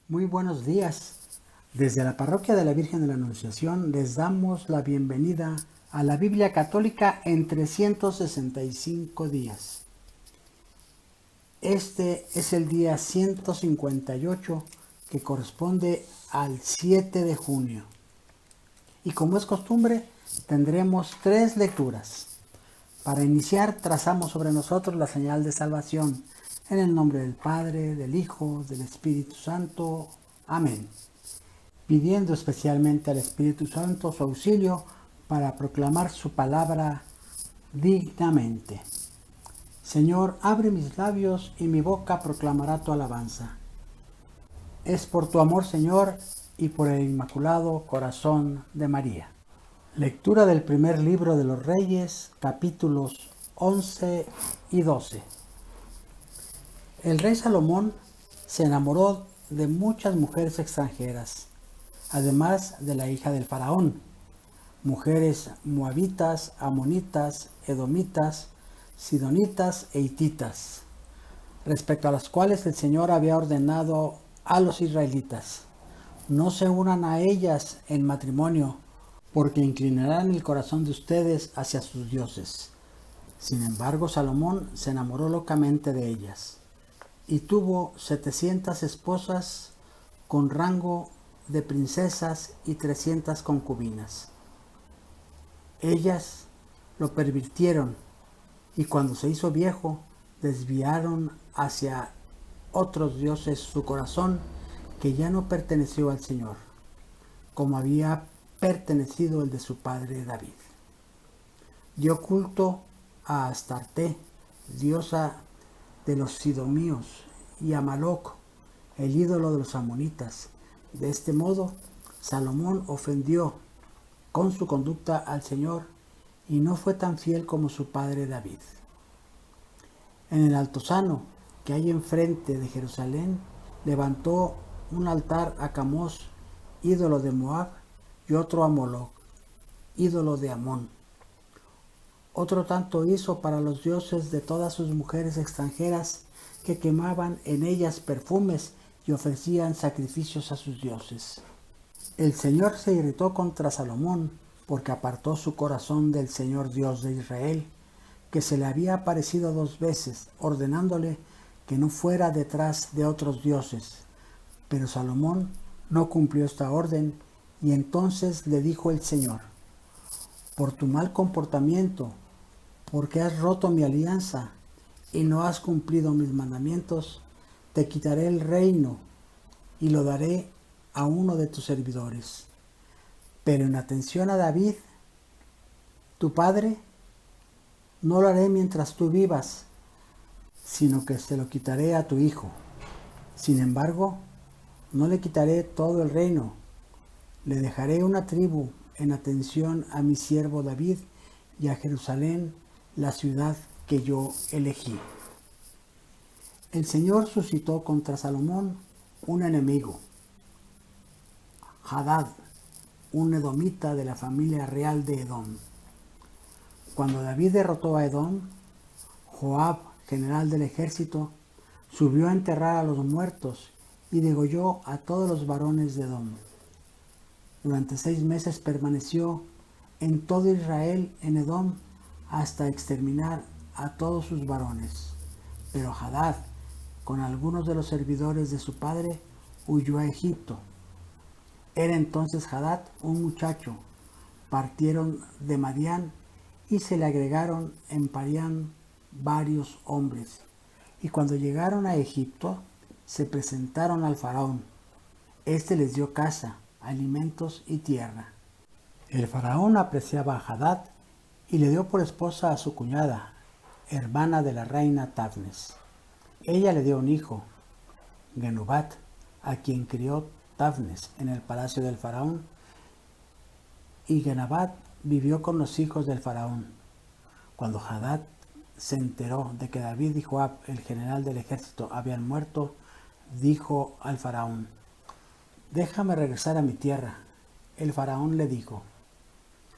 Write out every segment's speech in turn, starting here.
Muy buenos días. Desde la Parroquia de la Virgen de la Anunciación les damos la bienvenida a la Biblia Católica en 365 días. Este es el día 158 que corresponde al 7 de junio. Y como es costumbre, tendremos 3 lecturas. Para iniciar, trazamos sobre nosotros la señal de salvación. En el nombre del Padre, del Hijo, del Espíritu Santo. Amén. Pidiendo especialmente al Espíritu Santo su auxilio para proclamar su palabra dignamente. Señor, abre mis labios y mi boca proclamará tu alabanza. Es por tu amor, Señor, y por el Inmaculado Corazón de María. Lectura del primer libro de los Reyes, capítulos 11 y 12. El rey Salomón se enamoró de muchas mujeres extranjeras, además de la hija del faraón, mujeres moabitas, amonitas, edomitas, sidonitas e hititas, respecto a las cuales el Señor había ordenado a los israelitas: no se unan a ellas en matrimonio, porque inclinarán el corazón de ustedes hacia sus dioses. Sin embargo, Salomón se enamoró locamente de ellas, y tuvo 700 esposas con rango de princesas y 300 concubinas. Ellas lo pervirtieron, y cuando se hizo viejo, desviaron hacia otros dioses su corazón, que ya no perteneció al Señor, como había pertenecido el de su padre David. Dio culto a Astarte, diosa de los sidomíos, y a Maloc, el ídolo de los amonitas. De este modo, Salomón ofendió con su conducta al Señor y no fue tan fiel como su padre David. En el altozano que hay enfrente de Jerusalén, levantó un altar a Camós, ídolo de Moab, y otro a Moloc, ídolo de Amón. Otro tanto hizo para los dioses de todas sus mujeres extranjeras, que quemaban en ellas perfumes y ofrecían sacrificios a sus dioses. El Señor se irritó contra Salomón, porque apartó su corazón del Señor Dios de Israel, que se le había aparecido 2 veces, ordenándole que no fuera detrás de otros dioses. Pero Salomón no cumplió esta orden, y entonces le dijo el Señor: por tu mal comportamiento, porque has roto mi alianza y no has cumplido mis mandamientos, te quitaré el reino y lo daré a uno de tus servidores. Pero en atención a David, tu padre, no lo haré mientras tú vivas, sino que se lo quitaré a tu hijo. Sin embargo, no le quitaré todo el reino, le dejaré una tribu en atención a mi siervo David y a Jerusalén, la ciudad que yo elegí. El Señor suscitó contra Salomón un enemigo, Hadad, un edomita de la familia real de Edom. Cuando David derrotó a Edom, Joab, general del ejército, subió a enterrar a los muertos y degolló a todos los varones de Edom. Durante 6 meses permaneció en todo Israel en Edom hasta exterminar a todos sus varones. Pero Hadad, con algunos de los servidores de su padre, huyó a Egipto. Era entonces Hadad un muchacho. Partieron de Madián y se le agregaron en Parián varios hombres. Y cuando llegaron a Egipto, se presentaron al faraón. Este les dio casa, alimentos y tierra. El faraón apreciaba a Hadad y le dio por esposa a su cuñada, hermana de la reina Tafnes. Ella le dio un hijo, Genubat, a quien crió Tafnes en el palacio del faraón, y Genubat vivió con los hijos del faraón. Cuando Hadad se enteró de que David y Joab, el general del ejército, habían muerto, dijo al faraón: déjame regresar a mi tierra. El faraón le dijo: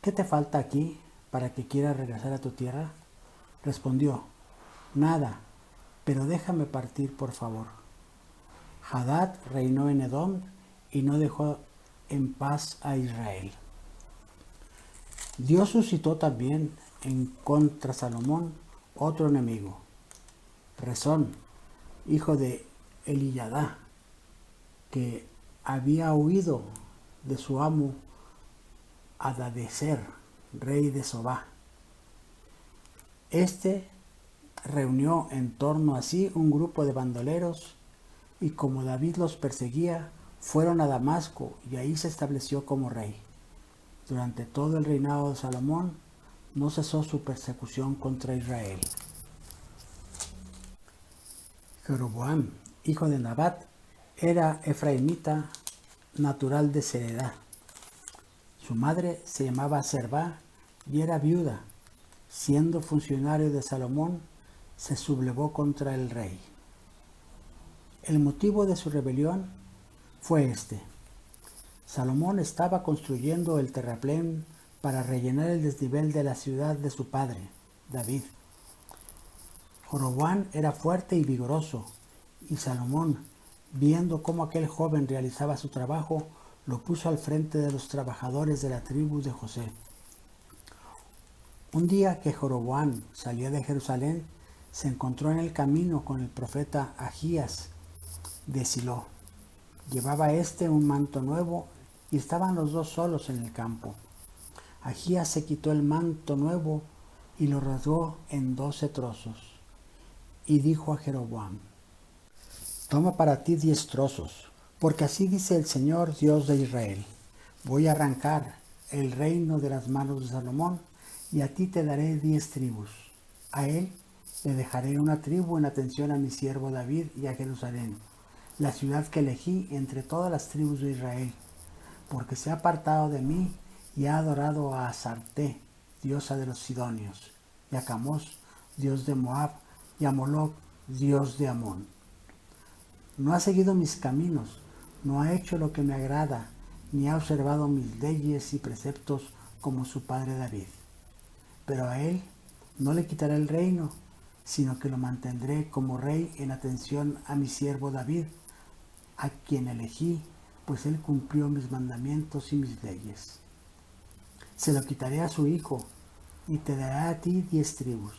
¿qué te falta aquí para que quieras regresar a tu tierra? Respondió: nada, pero déjame partir, por favor. Hadad reinó en Edom y no dejó en paz a Israel. Dios suscitó también en contra Salomón otro enemigo, Rezón, hijo de Eliyadá, que había huido de su amo Hadadezer, rey de Sobá. Este reunió en torno a sí un grupo de bandoleros y como David los perseguía, fueron a Damasco y ahí se estableció como rey. Durante todo el reinado de Salomón no cesó su persecución contra Israel. Jeroboam, hijo de Nabat, era efraimita natural de Sereda. Su madre se llamaba Servá y era viuda. Siendo funcionario de Salomón, se sublevó contra el rey. El motivo de su rebelión fue este. Salomón estaba construyendo el terraplén para rellenar el desnivel de la ciudad de su padre, David. Jeroboam era fuerte y vigoroso, y Salomón, viendo cómo aquel joven realizaba su trabajo, lo puso al frente de los trabajadores de la tribu de José. Un día que Jeroboam salía de Jerusalén, se encontró en el camino con el profeta Ahías de Silo. Llevaba un manto nuevo y estaban los dos solos en el campo. Ahías se quitó el manto nuevo y lo rasgó en 12 trozos. Y dijo a Jeroboam: toma para ti 10 trozos, porque así dice el Señor Dios de Israel: voy a arrancar el reino de las manos de Salomón, y a ti te daré 10 tribus. A él le dejaré una tribu en atención a mi siervo David y a Jerusalén, la ciudad que elegí entre todas las tribus de Israel, porque se ha apartado de mí y ha adorado a Asarte, diosa de los Sidonios, y a Camos, dios de Moab, y a Moloc, dios de Amón. No ha seguido mis caminos, no ha hecho lo que me agrada, ni ha observado mis leyes y preceptos como su padre David. Pero a él no le quitaré el reino, sino que lo mantendré como rey en atención a mi siervo David, a quien elegí, pues él cumplió mis mandamientos y mis leyes. Se lo quitaré a su hijo, y te dará a ti 10 tribus.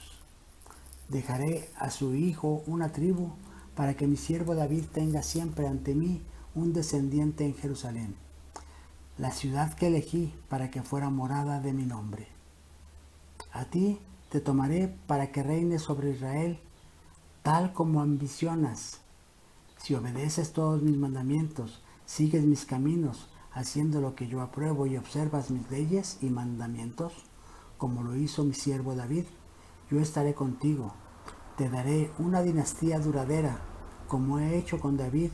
Dejaré a su hijo una tribu, para que mi siervo David tenga siempre ante mí un descendiente en Jerusalén, la ciudad que elegí para que fuera morada de mi nombre. A ti te tomaré para que reines sobre Israel, tal como ambicionas. Si obedeces todos mis mandamientos, sigues mis caminos, haciendo lo que yo apruebo y observas mis leyes y mandamientos, como lo hizo mi siervo David, yo estaré contigo. Te daré una dinastía duradera, como he hecho con David,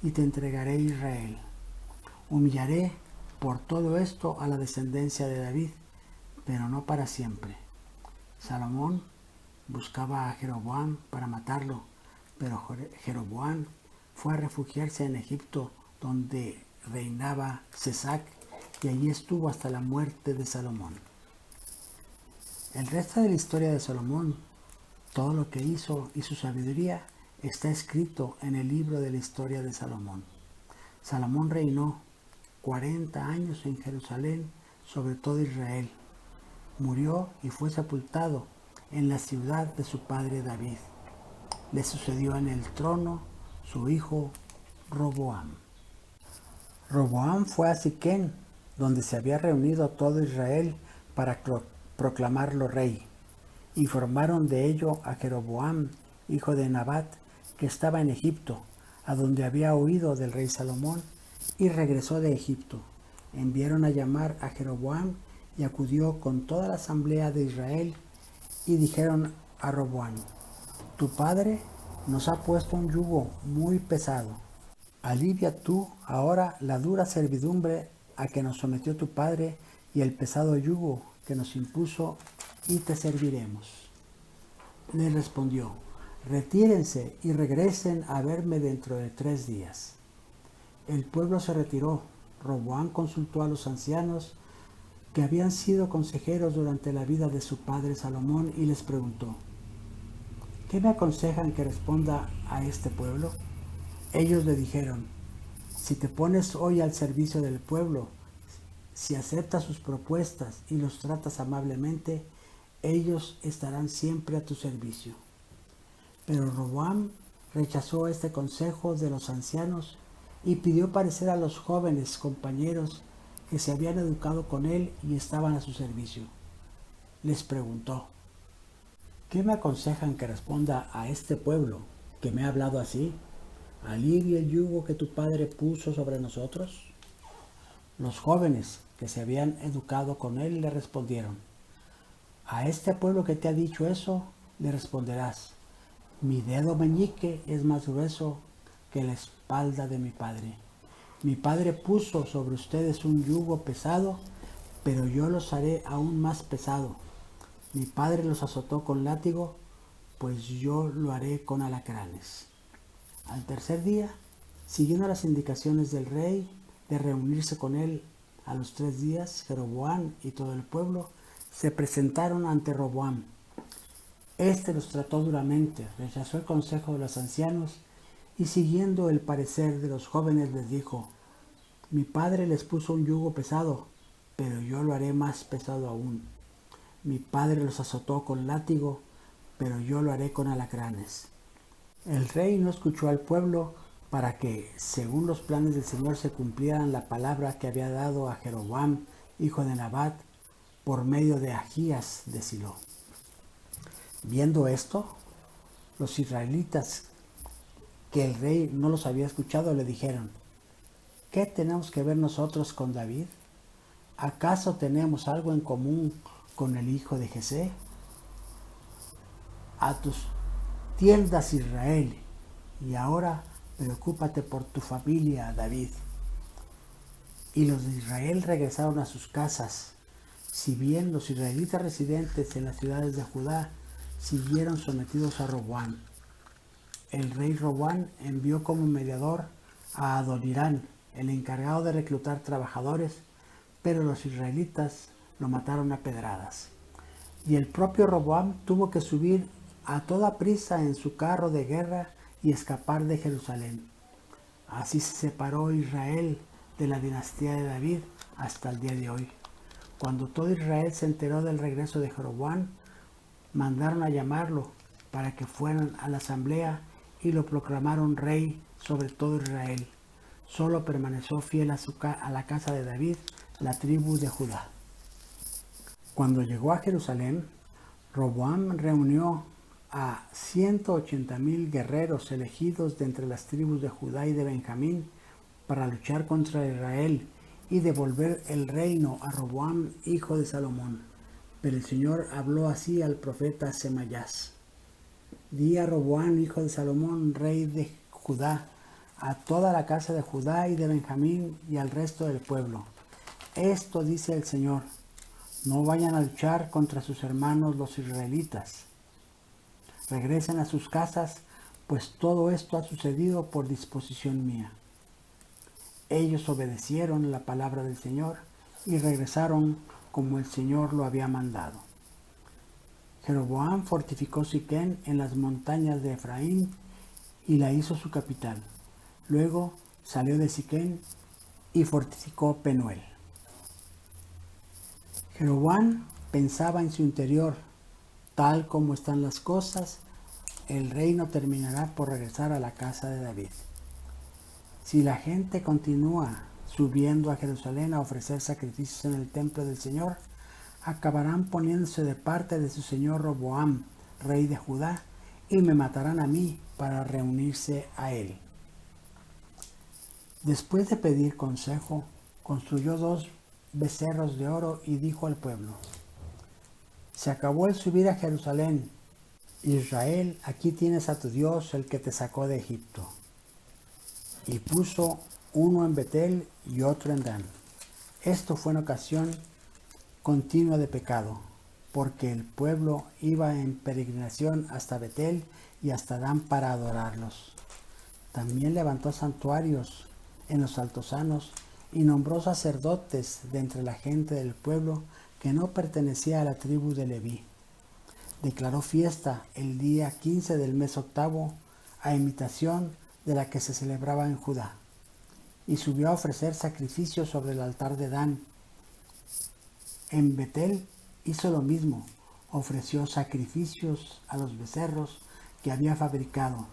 y te entregaré Israel. Humillaré por todo esto a la descendencia de David, pero no para siempre. Salomón buscaba a Jeroboam para matarlo, pero Jeroboam fue a refugiarse en Egipto, donde reinaba Sesac, y allí estuvo hasta la muerte de Salomón. El resto de la historia de Salomón, todo lo que hizo y su sabiduría, está escrito en el libro de la historia de Salomón. Salomón reinó 40 años en Jerusalén sobre todo Israel. Murió y fue sepultado en la ciudad de su padre David. Le sucedió en el trono su hijo Roboam. Roboam fue a Siquén, donde se había reunido todo Israel para proclamarlo rey. Informaron de ello a Jeroboam, hijo de Nabat, que estaba en Egipto, a donde había oído del rey Salomón, y regresó de Egipto. Enviaron a llamar a Jeroboam y acudió con toda la asamblea de Israel, y dijeron a Roboam: tu padre nos ha puesto un yugo muy pesado. Alivia tú ahora la dura servidumbre a que nos sometió tu padre y el pesado yugo que nos impuso, y te serviremos. Le respondió: retírense y regresen a verme dentro de 3 días. El pueblo se retiró. Roboam consultó a los ancianos que habían sido consejeros durante la vida de su padre Salomón y les preguntó: ¿qué me aconsejan que responda a este pueblo? Ellos le dijeron: si te pones hoy al servicio del pueblo, si aceptas sus propuestas y los tratas amablemente, ellos estarán siempre a tu servicio. Pero Roboam rechazó este consejo de los ancianos y pidió parecer a los jóvenes compañeros que se habían educado con él y estaban a su servicio. Les preguntó: ¿qué me aconsejan que responda a este pueblo que me ha hablado así? ¿Alivia el yugo que tu padre puso sobre nosotros? Los jóvenes que se habían educado con él le respondieron: a este pueblo que te ha dicho eso, le responderás: mi dedo meñique es más grueso que la espalda de mi padre. Mi padre puso sobre ustedes un yugo pesado, pero yo los haré aún más pesado. Mi padre los azotó con látigo, pues yo lo haré con alacranes. Al tercer día, siguiendo las indicaciones del rey de reunirse con él a los 3 días, Jeroboam y todo el pueblo se presentaron ante Roboam. Este los trató duramente, rechazó el consejo de los ancianos y siguiendo el parecer de los jóvenes les dijo: mi padre les puso un yugo pesado, pero yo lo haré más pesado aún. Mi padre los azotó con látigo, pero yo lo haré con alacranes. El rey no escuchó al pueblo para que, según los planes del Señor, se cumplieran la palabra que había dado a Jeroboam, hijo de Nabat, por medio de Ahías de Silo. Viendo esto, los israelitas, que el rey no los había escuchado, le dijeron: ¿qué tenemos que ver nosotros con David? ¿Acaso tenemos algo en común con el hijo de Jesé? A tus tiendas, Israel, y ahora preocúpate por tu familia, David. Y los de Israel regresaron a sus casas, si bien los israelitas residentes en las ciudades de Judá siguieron sometidos a Roboam. El rey Roboam envió como mediador a Adonirán, el encargado de reclutar trabajadores, pero los israelitas lo mataron a pedradas. Y el propio Roboam tuvo que subir a toda prisa en su carro de guerra y escapar de Jerusalén. Así se separó Israel de la dinastía de David hasta el día de hoy. Cuando todo Israel se enteró del regreso de Jeroboam, mandaron a llamarlo para que fueran a la asamblea y lo proclamaron rey sobre todo Israel. Solo permaneció fiel a la casa de David, la tribu de Judá. Cuando llegó a Jerusalén, Roboam reunió a 180,000 guerreros elegidos de entre las tribus de Judá y de Benjamín para luchar contra Israel y devolver el reino a Roboam, hijo de Salomón. Pero el Señor habló así al profeta Semayás: di a Roboam, hijo de Salomón, rey de Judá, a toda la casa de Judá y de Benjamín y al resto del pueblo: esto dice el Señor, no vayan a luchar contra sus hermanos los israelitas. Regresen a sus casas, pues todo esto ha sucedido por disposición mía. Ellos obedecieron la palabra del Señor y regresaron como el Señor lo había mandado. Jeroboam fortificó Siquén en las montañas de Efraín y la hizo su capital. Luego salió de Siquén y fortificó Penuel. Jeroboam pensaba en su interior: tal como están las cosas, el reino terminará por regresar a la casa de David. Si la gente continúa subiendo a Jerusalén a ofrecer sacrificios en el templo del Señor, acabarán poniéndose de parte de su señor Roboam, rey de Judá, y me matarán a mí para reunirse a él. Después de pedir consejo, construyó 2 becerros de oro y dijo al pueblo: se acabó el subir a Jerusalén. Israel, aquí tienes a tu Dios, el que te sacó de Egipto. Y puso uno en Betel y otro en Dan. Esto fue en ocasión continua de pecado, porque el pueblo iba en peregrinación hasta Betel y hasta Dan para adorarlos. También levantó santuarios en los altosanos y nombró sacerdotes de entre la gente del pueblo que no pertenecía a la tribu de Leví. Declaró fiesta el día 15 del mes octavo a imitación de la que se celebraba en Judá, y subió a ofrecer sacrificios sobre el altar de Dan. En Betel hizo lo mismo, ofreció sacrificios a los becerros que había fabricado,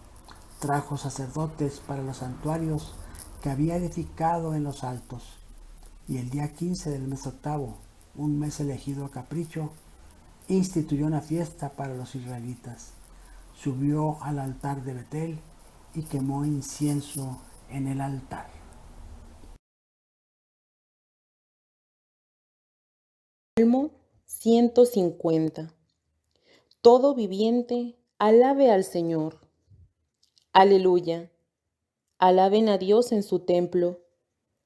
trajo sacerdotes para los santuarios que había edificado en los altos, y el día 15 del mes octavo, un mes elegido a capricho, instituyó una fiesta para los israelitas. Subió al altar de Betel y quemó incienso en el altar. Salmo 150. Todo viviente, alabe al Señor. Aleluya. Alaben a Dios en su templo.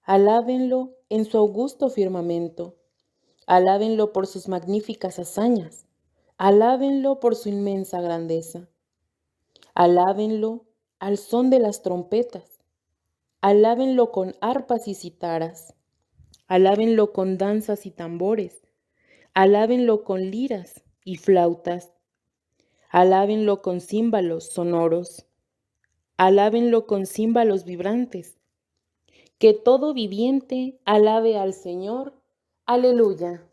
Alábenlo en su augusto firmamento. Alábenlo por sus magníficas hazañas. Alábenlo por su inmensa grandeza. Alábenlo al son de las trompetas. Alábenlo con arpas y citaras. Alábenlo con danzas y tambores. Alábenlo con liras y flautas. Alábenlo con címbalos sonoros. Alábenlo con címbalos vibrantes. Que todo viviente alabe al Señor. Aleluya.